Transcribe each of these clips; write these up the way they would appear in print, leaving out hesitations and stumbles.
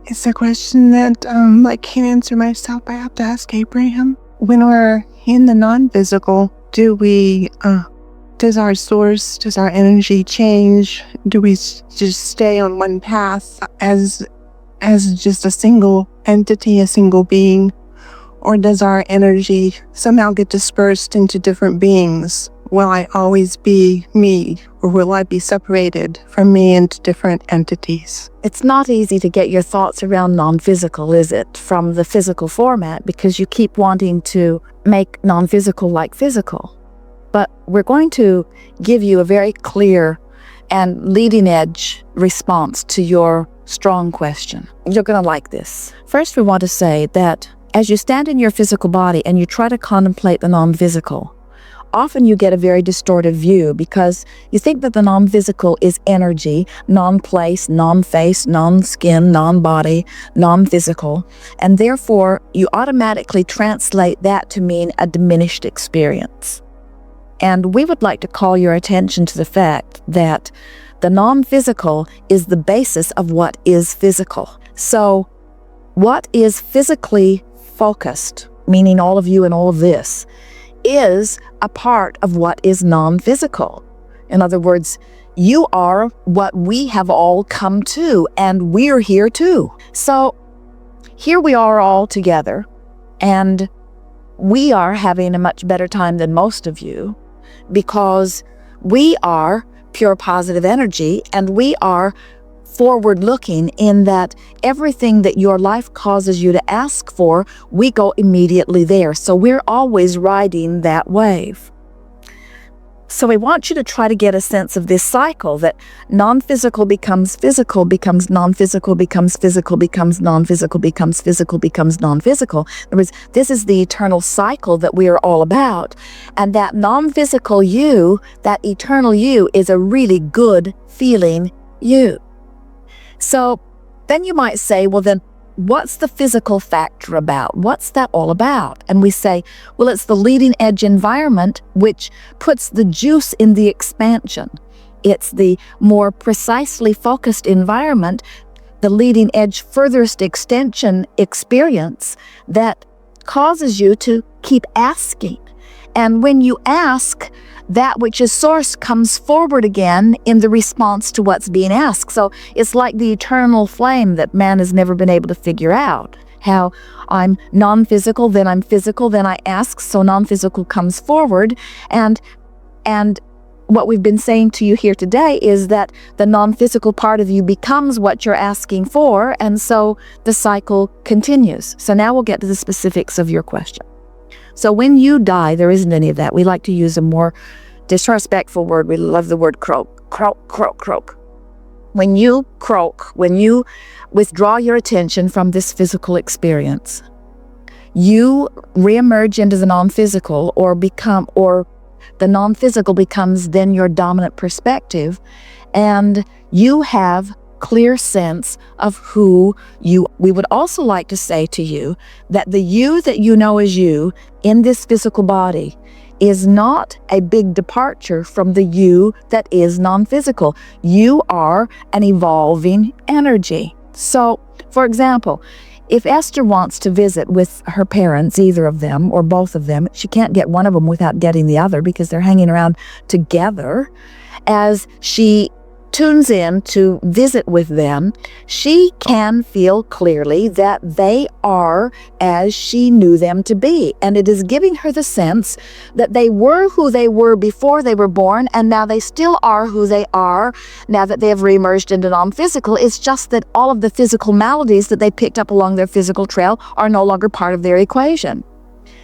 It's a question that I can't answer myself. I have to ask Abraham. When we're in the non-physical, does our source, does our energy change? Do we just stay on one path as just a single entity, a single being? Or does our energy somehow get dispersed into different beings? Will I always be me, or will I be separated from me into different entities? It's not easy to get your thoughts around non-physical, is it, from the physical format, because you keep wanting to make non-physical like physical. But we're going to give you a very clear and leading edge response to your strong question. You're going to like this. First, we want to say that as you stand in your physical body and you try to contemplate the non-physical, often you get a very distorted view because you think that the non-physical is energy, non-place, non-face, non-skin, non-body, non-physical, and therefore you automatically translate that to mean a diminished experience. And we would like to call your attention to the fact that the non-physical is the basis of what is physical. So what is physically focused, meaning all of you and all of this, is a part of what is non-physical. In other words, you are what we have all come to, and we're here too. So here we are all together, and we are having a much better time than most of you because we are pure positive energy, and we are forward-looking in that everything that your life causes you to ask for, we go immediately there. So we're always riding that wave. So we want you to try to get a sense of this cycle that non-physical becomes physical, becomes non-physical, becomes physical, becomes non-physical, becomes physical, becomes non-physical. In other words, this is the eternal cycle that we are all about. And that non-physical you, that eternal you, is a really good feeling you. So then you might say, well, then what's the physical factor about? What's that all about? And we say, well, it's the leading edge environment which puts the juice in the expansion. It's the more precisely focused environment, the leading edge furthest extension experience that causes you to keep asking. And when you ask, that which is source comes forward again in the response to what's being asked. So it's like the eternal flame that man has never been able to figure out. How I'm non-physical, then I'm physical, then I ask, so non-physical comes forward. And what we've been saying to you here today is that the non-physical part of you becomes what you're asking for, and so the cycle continues. So now we'll get to the specifics of your question. So when you die, there isn't any of that. We like to use a more disrespectful word. We love the word croak, croak, croak, croak. When you croak, when you withdraw your attention from this physical experience, you reemerge into the non-physical, or the non-physical becomes then your dominant perspective, and you have clear sense of who you. We would also like to say to you that the you that you know as you in this physical body is not a big departure from the you that is non-physical. You are an evolving energy. So, for example, if Esther wants to visit with her parents, either of them or both of them, she can't get one of them without getting the other because they're hanging around together. As she tunes in to visit with them, she can feel clearly that they are as she knew them to be. And it is giving her the sense that they were who they were before they were born, and now they still are who they are now that they have reemerged into non-physical. It's just that all of the physical maladies that they picked up along their physical trail are no longer part of their equation.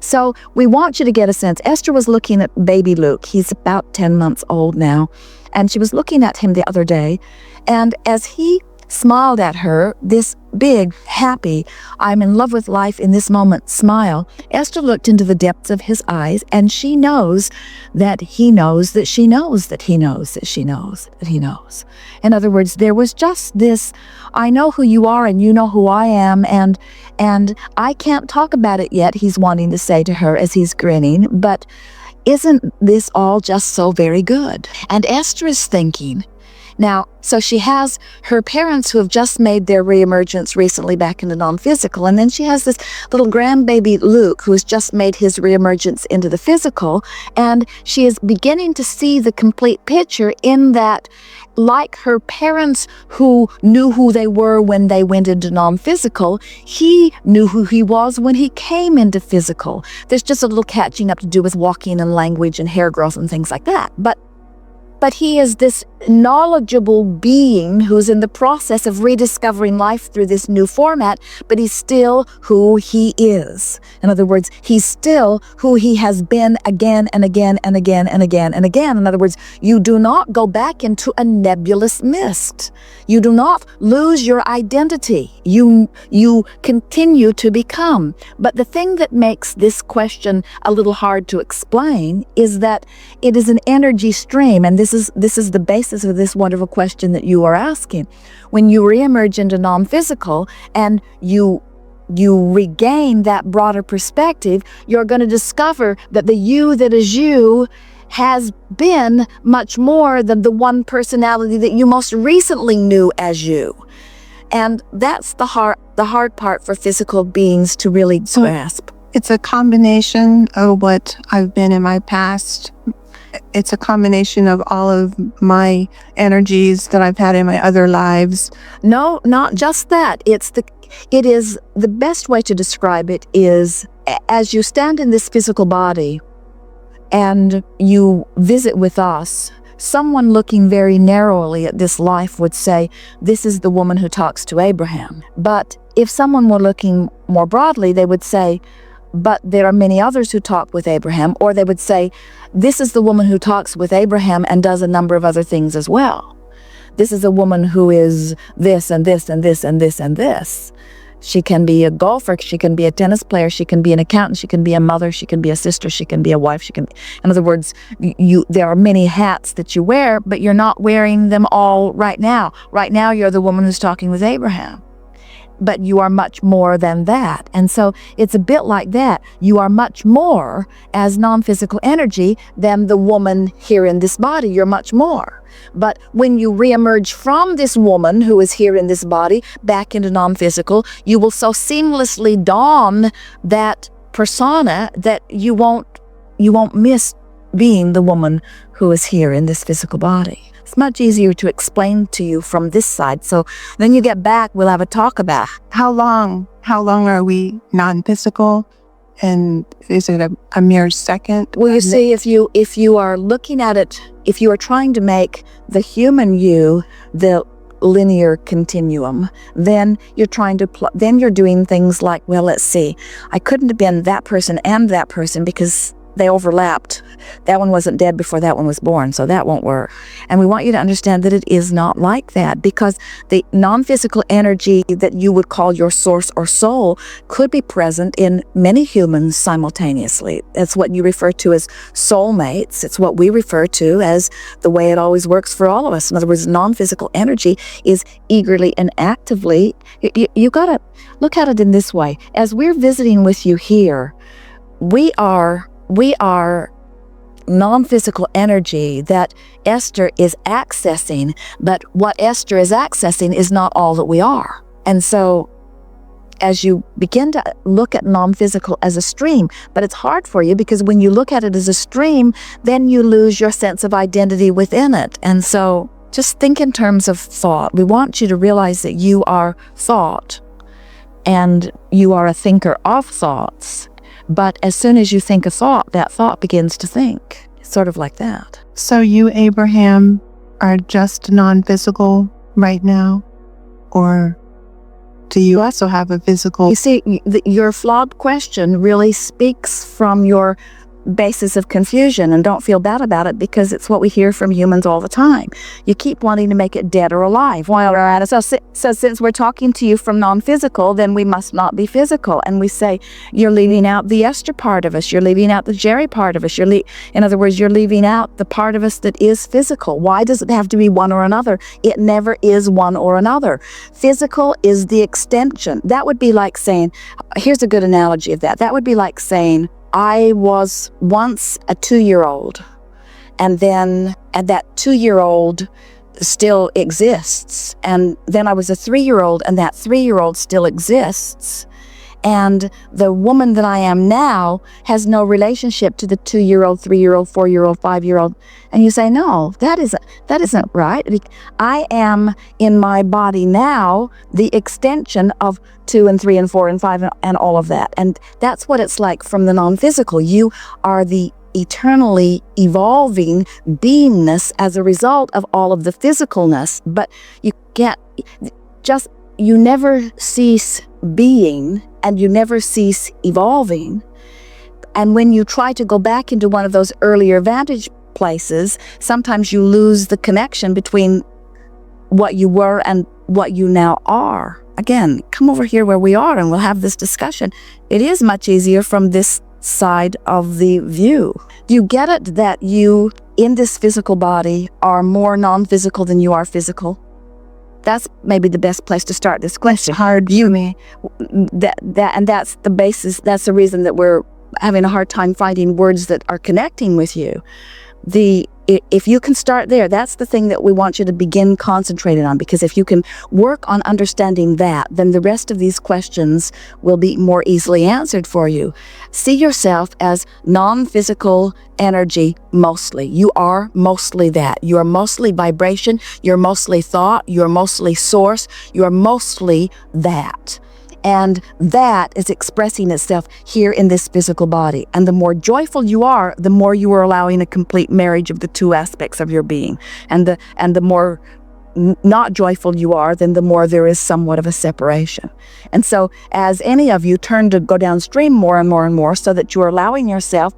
So we want you to get a sense. Esther was looking at baby Luke. He's about 10 months old now. And she was looking at him the other day. And as he smiled at her, this big, happy, I'm in love with life in this moment smile, Esther looked into the depths of his eyes, and she knows that he knows that she knows that he knows that she knows that he knows. In other words, there was just this, I know who you are and you know who I am, and I can't talk about it yet, he's wanting to say to her as he's grinning, but isn't this all just so very good? And Esther is thinking, Now, so she has her parents who have just made their reemergence recently back into non-physical, and then she has this little grandbaby Luke who has just made his reemergence into the physical, and she is beginning to see the complete picture in that, like her parents who knew who they were when they went into non-physical, he knew who he was when he came into physical. There's just a little catching up to do with walking and language and hair growth and things like that. But he is this knowledgeable being who's in the process of rediscovering life through this new format, but he's still who he is. In other words, he's still who he has been again and again and again and again and again. In other words, you do not go back into a nebulous mist. You do not lose your identity. You continue to become. But the thing that makes this question a little hard to explain is that it is an energy stream, and this is the basis of this wonderful question that you are asking. When you reemerge into non-physical and you regain that broader perspective, you're going to discover that the you that is you has been much more than the one personality that you most recently knew as you. And that's the hard part for physical beings to really grasp. It's a combination of what I've been in my past. It's a combination of all of my energies that I've had in my other lives. No, not just that. It is the best way to describe it is as you stand in this physical body and you visit with us, someone looking very narrowly at this life would say, this is the woman who talks to Abraham. But if someone were looking more broadly, they would say, but there are many others who talk with Abraham, or they would say, this is the woman who talks with Abraham and does a number of other things as well. This is a woman who is this and this and this and this and this. She can be a golfer, she can be a tennis player, she can be an accountant, she can be a mother, she can be a sister, she can be a wife, in other words, there are many hats that you wear, but you're not wearing them all right now. Right now, you're the woman who's talking with Abraham. But you are much more than that. And so it's a bit like that. You are much more as non-physical energy than the woman here in this body. You're much more. But when you reemerge from this woman who is here in this body back into non-physical, you will so seamlessly don that persona that you won't miss being the woman who is here in this physical body. It's much easier to explain to you from this side. So then you get back, we'll have a talk about how long are we non-physical, and is it a mere second? Well, you see, if you are looking at it, if you are trying to make the human you the linear continuum, then you're trying to then you're doing things like, well, let's see, I couldn't have been that person and that person because they overlapped. That one wasn't dead before that one was born, so that won't work. And we want you to understand that it is not like that, because the non-physical energy that you would call your source or soul could be present in many humans simultaneously. That's what you refer to as soulmates. It's what we refer to as the way it always works for all of us. In other words, non-physical energy is eagerly and actively. You got to look at it in this way. As we're visiting with you here, we are non-physical energy that Esther is accessing, but what Esther is accessing is not all that we are. And so as you begin to look at non-physical as a stream, but it's hard for you because when you look at it as a stream, then you lose your sense of identity within it. And so just think in terms of thought. We want you to realize that you are thought and you are a thinker of thoughts. But as soon as you think a thought, that thought begins to think. It's sort of like that. So you, Abraham, are just non-physical right now? Or do you also have a physical? You see, your flawed question really speaks from your basis of confusion, and don't feel bad about it because it's what we hear from humans all the time. You keep wanting to make it dead or alive. So since we're talking to you from non-physical, then we must not be physical. And we say, you're leaving out the Esther part of us. You're leaving out the Jerry part of us. In other words, you're leaving out the part of us that is physical. Why does it have to be one or another? It never is one or another. Physical is the extension. That would be like saying, here's a good analogy of that. That would be like saying, I was once a 2-year-old, and then that 2-year-old still exists. And then I was a 3-year-old, and that 3-year-old still exists. And the woman that I am now has no relationship to the 2-year-old, 3-year-old, 4-year-old, 5-year-old. And you say, no, that isn't right. I am in my body now the extension of 2 and 3 and 4 and 5 and all of that. And that's what it's like from the non-physical. You are the eternally evolving beingness as a result of all of the physicalness. But you never cease being, and you never cease evolving. And when you try to go back into one of those earlier vantage places, sometimes you lose the connection between what you were and what you now are. Again, come over here where we are and we'll have this discussion. It is much easier from this side of the view. Do you get it that you, in this physical body, are more non-physical than you are physical? That's maybe the best place to start this question. Hard for me. And that's the basis. That's the reason that we're having a hard time finding words that are connecting with you. If you can start there, that's the thing that we want you to begin concentrating on, because if you can work on understanding that, then the rest of these questions will be more easily answered for you. See yourself as non-physical energy mostly. You are mostly that. You are mostly vibration. You're mostly thought. You're mostly source. You are mostly that. And that is expressing itself here in this physical body. And the more joyful you are, the more you are allowing a complete marriage of the two aspects of your being. And the more not joyful you are, then the more there is somewhat of a separation. And so as any of you turn to go downstream more and more and more, so that you're allowing yourself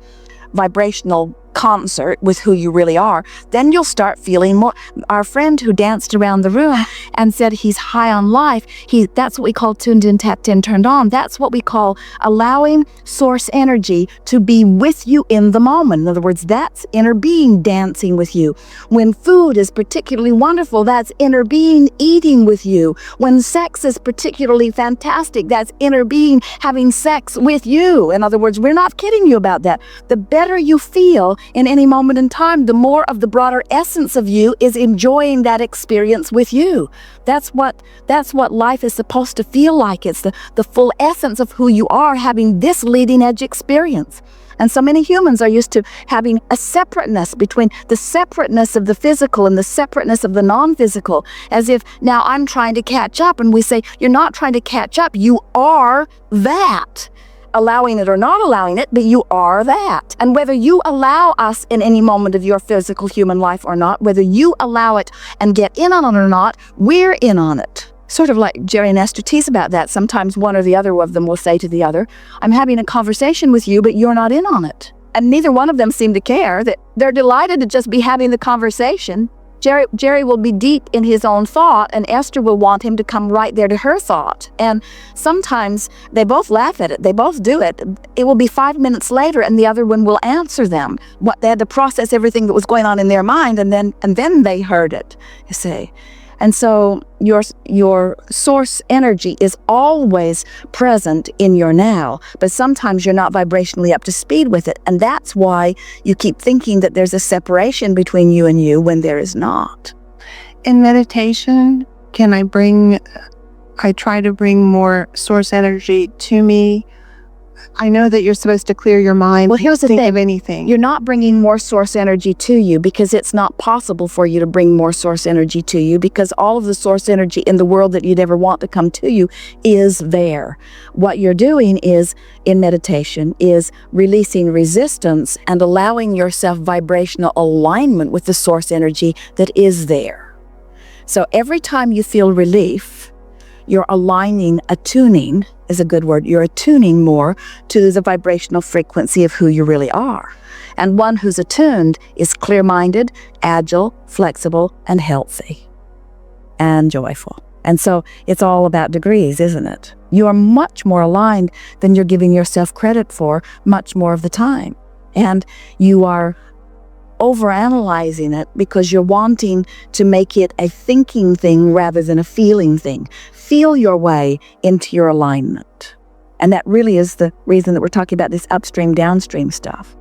vibrational concert with who you really are, then you'll start feeling more. Our friend who danced around the room and said he's high on life, that's what we call tuned in, tapped in, turned on. That's what we call allowing source energy to be with you in the moment. In other words, that's inner being dancing with you. When food is particularly wonderful, that's inner being eating with you. When sex is particularly fantastic, that's inner being having sex with you. In other words, we're not kidding you about that. The better you feel in any moment in time, the more of the broader essence of you is enjoying that experience with you. That's what life is supposed to feel like. It's the full essence of who you are, having this leading edge experience. And so many humans are used to having a separateness between the separateness of the physical and the separateness of the non-physical, as if now I'm trying to catch up. And we say, you're not trying to catch up. You are that. Allowing it or not allowing it, but you are that. And whether you allow us in any moment of your physical human life or not, whether you allow it and get in on it or not, we're in on it. Sort of like Jerry and Esther tease about that. Sometimes one or the other of them will say to the other, I'm having a conversation with you, but you're not in on it. And neither one of them seem to care. That they're delighted to just be having the conversation. Jerry will be deep in his own thought, and Esther will want him to come right there to her thought. And sometimes they both laugh at it. They both do it. It will be 5 minutes later, and the other one will answer them. What they had to process everything that was going on in their mind, and then they heard it, you see. And so your source energy is always present in your now, but sometimes you're not vibrationally up to speed with it. And that's why you keep thinking that there's a separation between you and you when there is not. In meditation, I try to bring more source energy to me. I know that you're supposed to clear your mind. Well, here's the thing. Think of anything. You're not bringing more source energy to you because it's not possible for you to bring more source energy to you, because all of the source energy in the world that you'd ever want to come to you is there. What you're doing is, in meditation, is releasing resistance and allowing yourself vibrational alignment with the source energy that is there. So every time you feel relief, you're attuning is a good word. You're attuning more to the vibrational frequency of who you really are. And one who's attuned is clear-minded, agile, flexible, and healthy, and joyful. And so it's all about degrees, isn't it? You are much more aligned than you're giving yourself credit for much more of the time. And you are overanalyzing it because you're wanting to make it a thinking thing rather than a feeling thing. Feel your way into your alignment. And that really is the reason that we're talking about this upstream, downstream stuff.